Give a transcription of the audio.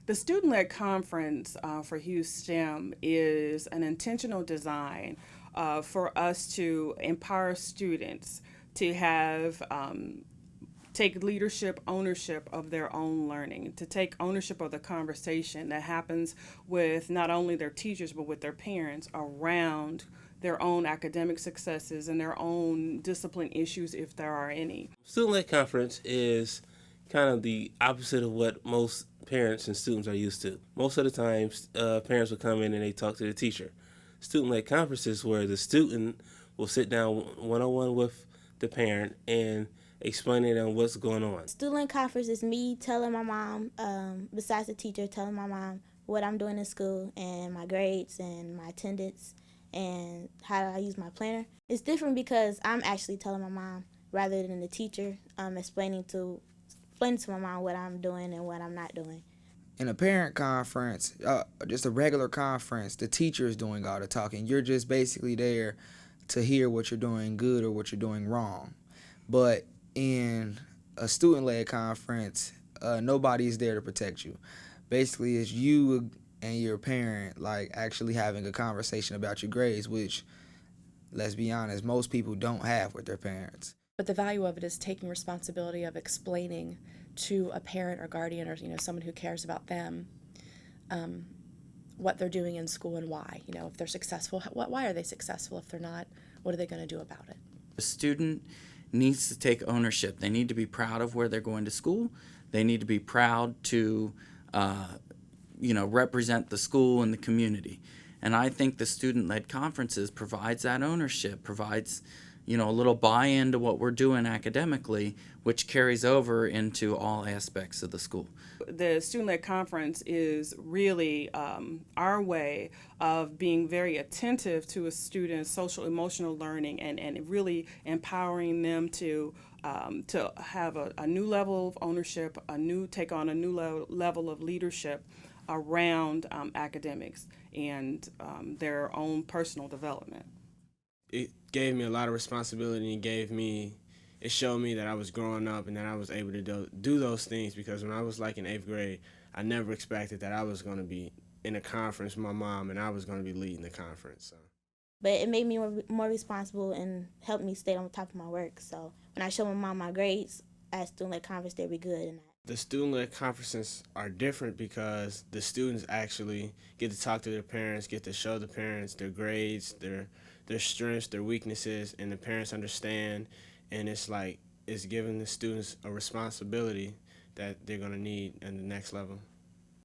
The student-led conference for Hughes STEM is an intentional design for us to empower students to have take leadership, ownership of their own learning, to take ownership of the conversation that happens with not only their teachers but with their parents around their own academic successes and their own discipline issues if there are any. Student-led conference is kind of the opposite of what most parents and students are used to. Most of the times, parents will come in and they talk to the teacher. Student-led conferences where the student will sit down one-on-one with the parent and explaining to them what's going on. Student conference is me telling my mom, besides the teacher, telling my mom what I'm doing in school and my grades and my attendance and how I use my planner. It's different because I'm actually telling my mom rather than the teacher explaining to my mom what I'm doing and what I'm not doing. In a parent conference, just a regular conference, the teacher is doing all the talking. You're just basically there to hear what you're doing good or what you're doing wrong. But in a student-led conference, nobody's there to protect you. Basically, it's you and your parent like actually having a conversation about your grades, which, let's be honest, most people don't have with their parents. But the value of it is taking responsibility of explaining to a parent or guardian or someone who cares about them what they're doing in school and why. If they're successful, why are they successful? If they're not, what are they going to do about it? The student needs to take ownership. They need to be proud of where they're going to school. They need to be proud to represent the school and the community. And I think the student-led conferences provides that ownership, provides a little buy-in to what we're doing academically, which carries over into all aspects of the school. The student-led conference is really our way of being very attentive to a student's social emotional learning and really empowering them to have a new level of ownership, take on a new level of leadership around academics and their own personal development. It gave me a lot of responsibility and it showed me that I was growing up and that I was able to do those things, because when I was like in 8th grade, I never expected that I was going to be in a conference with my mom and I was going to be leading the conference. So. But it made me more responsible and helped me stay on top of my work. So when I show my mom my grades at student-led conference, they'll be good. The student-led conferences are different because the students actually get to talk to their parents, get to show the parents their grades, their strengths, their weaknesses, and the parents understand. And it's giving the students a responsibility that they're going to need at the next level.